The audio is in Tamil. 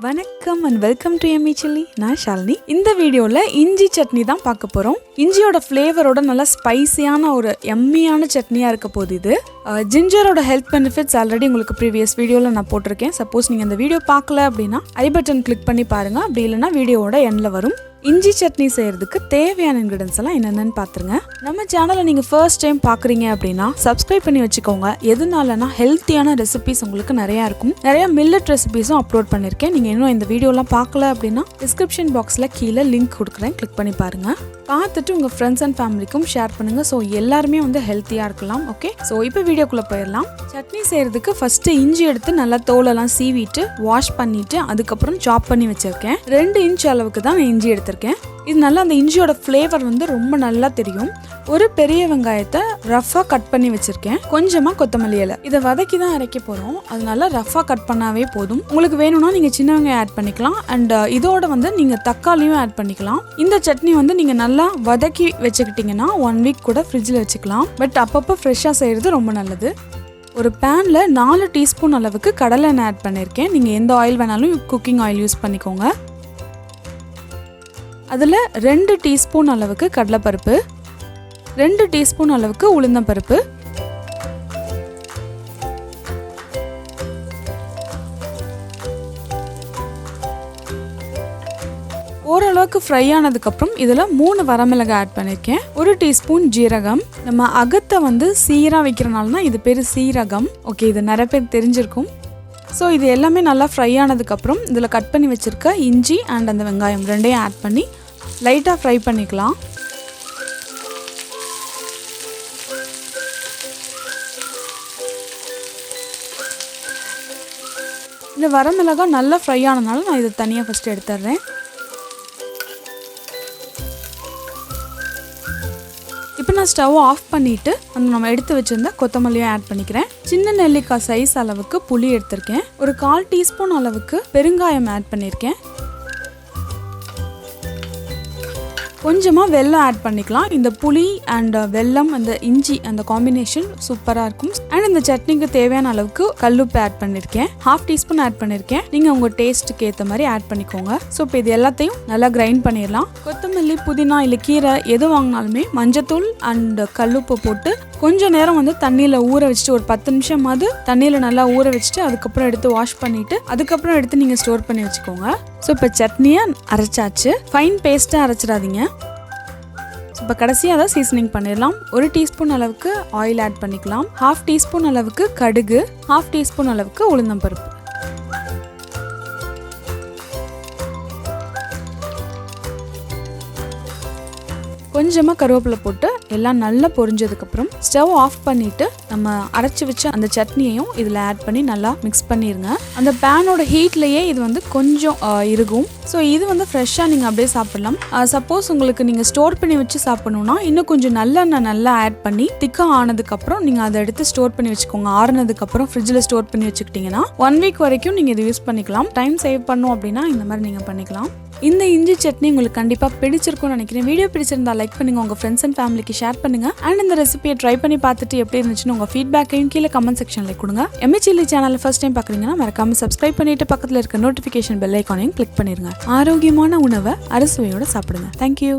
வணக்கம் and welcome to Emmy chilli. நான் ஷாலினி. இந்த வீடியோவில் இஞ்சி சட்னி தான் பார்க்க போகிறோம். இஞ்சியோட ஃப்ளேவரோட நல்லா ஸ்பைசியான ஒரு எம்மியான சட்னியாக இருக்க போகுது இது. ஜிஞ்சரோட ஹெல்த் பெனிஃபிட்ஸ் ஆல்ரெடி உங்களுக்கு ப்ரீவியஸ் வீடியோவில் நான் போட்டிருக்கேன். சப்போஸ் நீங்கள் இந்த வீடியோ பார்க்கல அப்படின்னா ஐ பட்டன் கிளிக் பண்ணி பாருங்கள். அப்படி இல்லைனா வீடியோவோட எண்டில் வரும். இஞ்சி சட்னி செய்கிறதுக்கு தேவையான இன்க்ரீடியன்ஸ் எல்லாம் என்னென்னு பார்த்துருங்க. நம்ம சேனலை நீங்கள் ஃபர்ஸ்ட் டைம் பார்க்குறீங்க அப்படின்னா சப்ஸ்கிரைப் பண்ணி வச்சுக்கோங்க. எதுனாலனா ஹெல்த்தியான ரெசிபிஸ் உங்களுக்கு நிறையா இருக்கும். நிறையா மில்லட் ரெசிபிஸும் அப்லோட் பண்ணியிருக்கேன். நீங்கள் இன்னும் இந்த வீடியோலாம் பார்க்கல அப்படின்னா டிஸ்கிரிப்ஷன் பாக்ஸில் கீழே லிங்க் கொடுக்குறேன், கிளிக் பண்ணி பாருங்கள். பார்த்துட்டு உங்கள் ஃப்ரெண்ட்ஸ் அண்ட் ஃபேமிலிக்கும் ஷேர் பண்ணுங்கள். ஸோ எல்லாருமே ஹெல்த்தியாக இருக்கலாம். ஓகே, ஸோ இப்போ வீடியோக்குள்ளே போயிடலாம். சட்னி செய்கிறதுக்கு ஃபஸ்ட்டு இஞ்சி எடுத்து நல்லா தோலெல்லாம் சீவிட்டு வாஷ் பண்ணிவிட்டு அதுக்கப்புறம் சாப் பண்ணி வச்சுருக்கேன். 2 இன்ச் அளவுக்கு தான் நான் இஞ்சி எடுத்திருக்கேன். இது நல்லா அந்த இஞ்சியோட ஃப்ளேவர் ரொம்ப நல்லா தெரியும். ஒரு பெரிய வெங்காயத்தை ரஃபாக கட் பண்ணி வச்சுருக்கேன். கொஞ்சமாக கொத்தமல்லி இலை. இதை வதக்கி தான் அரைக்க போகிறோம், அதனால ரஃபாக கட் பண்ணாவே போதும். உங்களுக்கு வேணும்னா நீங்கள் சின்ன வெங்காயம் ஆட் பண்ணிக்கலாம். அண்ட் இதோட நீங்கள் தக்காளியும் ஆட் பண்ணிக்கலாம். இந்த சட்னி நீங்கள் நல்லா வதக்கி வச்சுக்கிட்டிங்கன்னா 1 வீக் கூட ஃப்ரிட்ஜில் வச்சுக்கலாம். பட் அப்பப்போ ஃப்ரெஷ்ஷாக செய்கிறது ரொம்ப நல்லது. ஒரு பேனில் 4 டீஸ்பூன் அளவுக்கு கடலை எண்ணெய் ஆட் பண்ணியிருக்கேன். நீங்கள் எந்த ஆயில் வேணாலும் குக்கிங் ஆயில் யூஸ் பண்ணிக்கோங்க. அதில் 2 டீஸ்பூன் அளவுக்கு கடலைப்பருப்பு, 2 டீஸ்பூன் அளவுக்கு உளுந்தம்பருப்பு, ஓரளவுக்கு ஃப்ரை ஆனதுக்கப்புறம் இதில் 3 வரமிளகாய் ஆட் பண்ணியிருக்கேன். 1 டீஸ்பூன் ஜீரகம். நம்ம அகத்தை சீராக வைக்கிறனால தான் இது பேர் சீரகம். ஓகே, இது நிறைய பேர் தெரிஞ்சிருக்கும். ஸோ இது எல்லாமே நல்லா ஃப்ரை ஆனதுக்கப்புறம் இதில் கட் பண்ணி வச்சுருக்க இஞ்சி அண்ட் அந்த வெங்காயம் 2ஐயும் ஆட் பண்ணி லைட்டாக ஃப்ரை பண்ணிக்கலாம். இந்த வரமிளகாய் நல்லா ஃப்ரை ஆனதுனால நான் இதை தனியாக ஃபஸ்ட்டு எடுத்துடுறேன். இப்போ நான் ஸ்டவ் ஆஃப் பண்ணிவிட்டு நம்ம எடுத்து வச்சுருந்த கொத்தமல்லியும் ஆட் பண்ணிக்கிறேன். சின்ன நெல்லிக்காய் சைஸ் அளவுக்கு புளி எடுத்திருக்கேன். ஒரு 1/4 டீஸ்பூன் அளவுக்கு பெருங்காயம் ஆட் பண்ணியிருக்கேன். கொஞ்சமாக வெல்லம் ஆட் பண்ணிக்கலாம். இந்த புளி அண்ட் வெல்லம் அந்த இஞ்சி அந்த காம்பினேஷன் சூப்பராக இருக்கும். அண்ட் இந்த சட்னிக்கு தேவையான அளவுக்கு கல்லுப்பு ஆட் பண்ணியிருக்கேன். 1/2 டீஸ்பூன் ஆட் பண்ணியிருக்கேன். நீங்கள் உங்கள் டேஸ்ட்டுக்கு ஏற்ற மாதிரி ஆட் பண்ணிக்கோங்க. ஸோ இப்போ இது எல்லாத்தையும் நல்லா கிரைண்ட் பண்ணிடலாம். கொத்தமல்லி, புதினா இல்லை கீரை எது வாங்கினாலுமே மஞ்சத்தூள் அண்ட் கல்லுப்பு போட்டு கொஞ்சம் நேரம் தண்ணியில் ஊற வச்சுட்டு ஒரு 10 நிமிஷமாவது தண்ணியில் நல்லா ஊற வச்சுட்டு அதுக்கப்புறம் எடுத்து வாஷ் பண்ணிவிட்டு அதுக்கப்புறம் எடுத்து நீங்கள் ஸ்டோர் பண்ணி வச்சுக்கோங்க. ஸோ இப்போ சட்னியை அரைச்சாச்சு. ஃபைன் பேஸ்ட்டாக அரைச்சிடாதீங்க. இப்போ கடைசியாக அதை சீசனிங் பண்ணிடலாம். 1 டீஸ்பூன் அளவுக்கு ஆயில் ஆட் பண்ணிக்கலாம். 1/2 டீஸ்பூன் அளவுக்கு கடுகு, 1/2 டீஸ்பூன் அளவுக்கு உளுந்தம்பருப்பு, கொஞ்சமாக கருவேப்பிலை போட்டு எல்லாம் நல்லா பொரிஞ்சதுக்கப்புறம் ஸ்டவ் ஆஃப் பண்ணிவிட்டு நம்ம அரைச்சி வச்ச அந்த சட்னியையும் இதில் ஆட் பண்ணி நல்லா மிக்ஸ் பண்ணிடுங்க. அந்த பேனோட ஹீட்லேயே இது கொஞ்சம் இருக்கும். ஸோ இது ஃப்ரெஷ்ஷாக நீங்கள் அப்படியே சாப்பிடலாம். சப்போஸ் உங்களுக்கு நீங்கள் ஸ்டோர் பண்ணி வச்சு சாப்பிடணுன்னா இன்னும் கொஞ்சம் நல்லெண்ணெய் நல்லா ஆட் பண்ணி திக்காக ஆனதுக்கப்புறம் நீங்கள் அதை எடுத்து ஸ்டோர் பண்ணி வச்சுக்கோங்க. ஆறுனதுக்கப்புறம் ஃப்ரிட்ஜில் ஸ்டோர் பண்ணி வச்சுக்கிட்டிங்கன்னா 1 வீக் வரைக்கும் நீங்கள் இதை யூஸ் பண்ணிக்கலாம். டைம் சேவ் பண்ணோம் அப்படின்னா இந்த மாதிரி நீங்கள் பண்ணிக்கலாம். இந்த இஞ்சி சட்னி உங்களுக்கு கண்டிப்பாக பிடிச்சிருக்கும்னு நினைக்கிறேன். வீடியோ பிடிச்சிருந்தா லைக் பண்ணுங்கள், உங்கள் ஃப்ரெண்ட்ஸ் அண்ட் ஃபேமிலிக்கு ஷேர் பண்ணுங்கள். அண்ட் இந்த ரெசிபியை ட்ரை பண்ணி பார்த்துட்டு எப்படி இருந்துச்சுன்னு உங்கள் ஃபீட்பேக்கையும் கீழே கமெண்ட் செக்ஷனில் கொடுங்க. எம்மி சில்லி சேனலில் ஃபர்ஸ்ட் டைம் பார்க்குறீங்கன்னா மறக்காமல் சப்ஸ்கிரைப் பண்ணிவிட்டு பக்கத்தில் இருக்க நோட்டிஃபிகேஷன் பெல் ஐக்கானையும் கிளிக் பண்ணிடுங்க. ஆரோக்கியமான உணவை அறுசுவையோடு சாப்பிடுங்க. தேங்க்யூ.